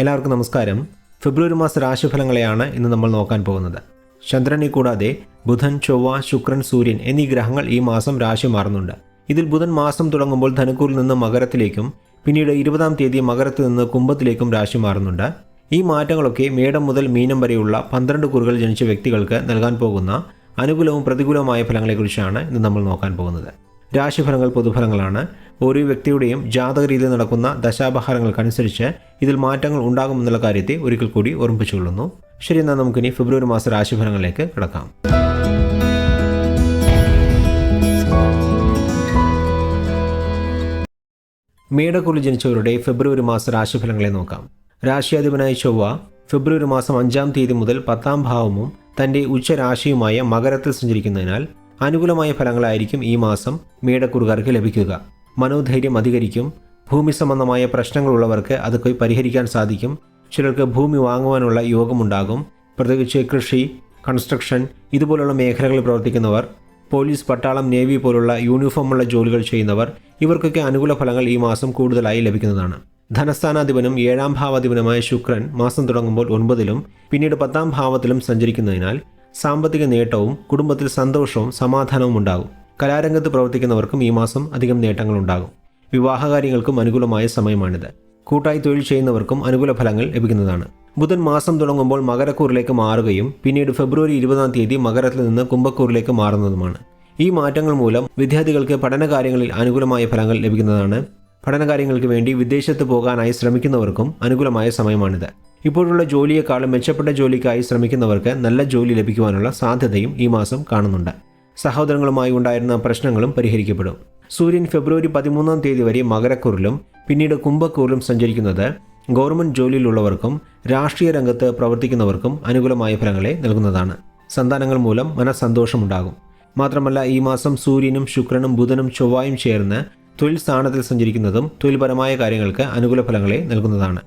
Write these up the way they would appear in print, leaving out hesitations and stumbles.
എല്ലാവർക്കും നമസ്കാരം. ഫെബ്രുവരി മാസ രാശിഫലങ്ങളെയാണ് ഇന്ന് നമ്മൾ നോക്കാൻ പോകുന്നത്. ചന്ദ്രനെ കൂടാതെ ബുധൻ, ചൊവ്വ, ശുക്രൻ, സൂര്യൻ എന്നീ ഗ്രഹങ്ങൾ ഈ മാസം രാശി മാറുന്നുണ്ട്. ഇതിൽ ബുധൻ മാസം തുടങ്ങുമ്പോൾ ധനുക്കൂറിൽ നിന്ന് മകരത്തിലേക്കും പിന്നീട് 20-ാം തീയതി മകരത്തിൽ നിന്ന് കുംഭത്തിലേക്കും രാശി മാറുന്നുണ്ട്. ഈ മാറ്റങ്ങളൊക്കെ മേടം മുതൽ മീനം വരെയുള്ള 12 കുറുകൾ ജനിച്ച വ്യക്തികൾക്ക് നൽകാൻ പോകുന്ന അനുകൂലവും പ്രതികൂലവുമായ ഫലങ്ങളെക്കുറിച്ചാണ് ഇന്ന് നമ്മൾ നോക്കാൻ പോകുന്നത്. രാശിഫലങ്ങൾ പൊതുഫലങ്ങളാണ്. ഓരോ വ്യക്തിയുടെയും ജാതകരീതിയിൽ നടക്കുന്ന ദശാപഹാരങ്ങൾക്കനുസരിച്ച് ഇതിൽ മാറ്റങ്ങൾ ഉണ്ടാകുമെന്നുള്ള കാര്യത്തെ ഒരിക്കൽ കൂടി ഓർമ്മിപ്പിച്ചുകൊള്ളുന്നു. ശരി, എന്നാൽ നമുക്കിനി ഫെബ്രുവരി മാസ രാശിഫലങ്ങളിലേക്ക് കിടക്കാം. മേടക്കൂറിൽ ജനിച്ചവരുടെ ഫെബ്രുവരി മാസ രാശിഫലങ്ങളെ നോക്കാം. രാശിയാധിപനായ ചൊവ്വ ഫെബ്രുവരി മാസം 5-ാം തീയതി മുതൽ 10-ാം ഭാവവും തൻ്റെ ഉച്ചരാശിയുമായ മകരത്തിൽ സഞ്ചരിക്കുന്നതിനാൽ അനുകൂലമായ ഫലങ്ങളായിരിക്കും ഈ മാസം മേടക്കൂറുകാർക്ക് ലഭിക്കുക. മനോധൈര്യം അധികരിക്കും. ഭൂമി സംബന്ധമായ പ്രശ്നങ്ങളുള്ളവർക്ക് അതൊക്കെ പരിഹരിക്കാൻ സാധിക്കും. ചിലർക്ക് ഭൂമി വാങ്ങുവാനുള്ള യോഗമുണ്ടാകും. പ്രത്യേകിച്ച് കൃഷി, കൺസ്ട്രക്ഷൻ ഇതുപോലുള്ള മേഖലകളിൽ പ്രവർത്തിക്കുന്നവർ, പോലീസ്, പട്ടാളം, നേവി പോലുള്ള യൂണിഫോമുള്ള ജോലികൾ ചെയ്യുന്നവർ, ഇവർക്കൊക്കെ അനുകൂല ഫലങ്ങൾ ഈ മാസം കൂടുതലായി ലഭിക്കുന്നതാണ്. ധനസ്ഥാനാധിപനും 7-ാം ഭാവാധിപനുമായ ശുക്രൻ മാസം തുടങ്ങുമ്പോൾ 9-ലും പിന്നീട് 10-ാം ഭാവത്തിലും സഞ്ചരിക്കുന്നതിനാൽ സാമ്പത്തിക നേട്ടവും കുടുംബത്തിൽ സന്തോഷവും സമാധാനവും ഉണ്ടാകും. കലാരംഗത്ത് പ്രവർത്തിക്കുന്നവർക്കും ഈ മാസം അധികം നേട്ടങ്ങളുണ്ടാകും. വിവാഹകാര്യങ്ങൾക്കും അനുകൂലമായ സമയമാണിത്. കൂട്ടായി തൊഴിൽ ചെയ്യുന്നവർക്കും അനുകൂല ഫലങ്ങൾ ലഭിക്കുന്നതാണ്. ബുധൻ മാസം തുടങ്ങുമ്പോൾ മകരക്കൂറിലേക്ക് മാറുകയും പിന്നീട് ഫെബ്രുവരി 20-ാം തീയതി മകരത്തിൽ നിന്ന് കുംഭക്കൂറിലേക്ക് മാറുന്നതുമാണ്. ഈ മാറ്റങ്ങൾ മൂലം വിദ്യാർത്ഥികൾക്ക് പഠനകാര്യങ്ങളിൽ അനുകൂലമായ ഫലങ്ങൾ ലഭിക്കുന്നതാണ്. പഠനകാര്യങ്ങൾക്ക് വേണ്ടി വിദേശത്ത് പോകാനായി ശ്രമിക്കുന്നവർക്കും അനുകൂലമായ സമയമാണിത്. ഇപ്പോഴുള്ള ജോലിയെക്കാളും മെച്ചപ്പെട്ട ജോലിക്കായി ശ്രമിക്കുന്നവർക്ക് നല്ല ജോലി ലഭിക്കുവാനുള്ള സാധ്യതയും ഈ മാസം കാണുന്നുണ്ട്. സഹോദരങ്ങളുമായി ഉണ്ടായിരുന്ന പ്രശ്നങ്ങളും പരിഹരിക്കപ്പെടും. സൂര്യൻ ഫെബ്രുവരി 13-ാം തീയതി വരെ മകരക്കൂറിലും പിന്നീട് കുംഭക്കൂറിലും സഞ്ചരിക്കുന്നത് ഗവൺമെൻറ് ജോലിയിലുള്ളവർക്കും രാഷ്ട്രീയ രംഗത്ത് പ്രവർത്തിക്കുന്നവർക്കും അനുകൂലമായ ഫലങ്ങളെ നൽകുന്നതാണ്. സന്താനങ്ങൾ മൂലം മനസ്സന്തോഷമുണ്ടാകും. മാത്രമല്ല, ഈ മാസം സൂര്യനും ശുക്രനും ബുധനും ചൊവ്വയും ചേർന്ന് തൊഴിൽ സ്ഥാനത്തിൽ സഞ്ചരിക്കുന്നതും തൊഴിൽപരമായ കാര്യങ്ങൾക്ക് അനുകൂല ഫലങ്ങളെ നൽകുന്നതാണ്.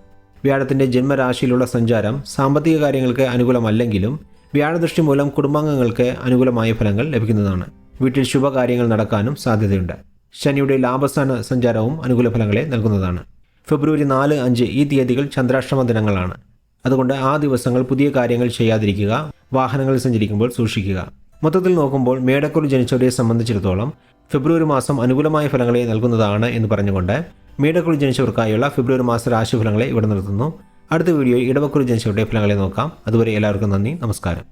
വ്യാഴത്തിൻ്റെ ജന്മരാശിയിലുള്ള സഞ്ചാരം സാമ്പത്തിക കാര്യങ്ങൾക്ക് അനുകൂലമല്ലെങ്കിലും വ്യാഴദൃഷ്ടി മൂലം കുടുംബാംഗങ്ങൾക്ക് അനുകൂലമായ ഫലങ്ങൾ ലഭിക്കുന്നതാണ്. വീട്ടിൽ ശുഭകാര്യങ്ങൾ നടക്കാനും സാധ്യതയുണ്ട്. ശനിയുടെ ലാഭസ്ഥാന സഞ്ചാരവും അനുകൂല ഫലങ്ങളെ നൽകുന്നതാണ്. ഫെബ്രുവരി 4, 5 ഈ തീയതികൾ ചന്ദ്രാഷ്ടമ ദിനങ്ങളാണ്. അതുകൊണ്ട് ആ ദിവസങ്ങൾ പുതിയ കാര്യങ്ങൾ ചെയ്യാതിരിക്കുക, വാഹനങ്ങളിൽ സഞ്ചരിക്കുമ്പോൾ സൂക്ഷിക്കുക. മൊത്തത്തിൽ നോക്കുമ്പോൾ മേടക്കൂറിൽ ജനിച്ചവരെ സംബന്ധിച്ചിടത്തോളം ഫെബ്രുവരി മാസം അനുകൂലമായ ഫലങ്ങളെ നൽകുന്നതാണ് എന്ന് പറഞ്ഞുകൊണ്ട് മേടക്കൂറിൽ ജനിച്ചവർക്കായുള്ള ഫെബ്രുവരി മാസ രാശിഫലങ്ങളെ ഇവിടെ നിർത്തുന്നു. അടുത്ത വീഡിയോയിൽ ഇടവക്കൂറിൽ ജനിച്ചവരുടെ ഫലങ്ങളെ നോക്കാം. അതുവരെ എല്ലാവർക്കും നന്ദി, നമസ്കാരം.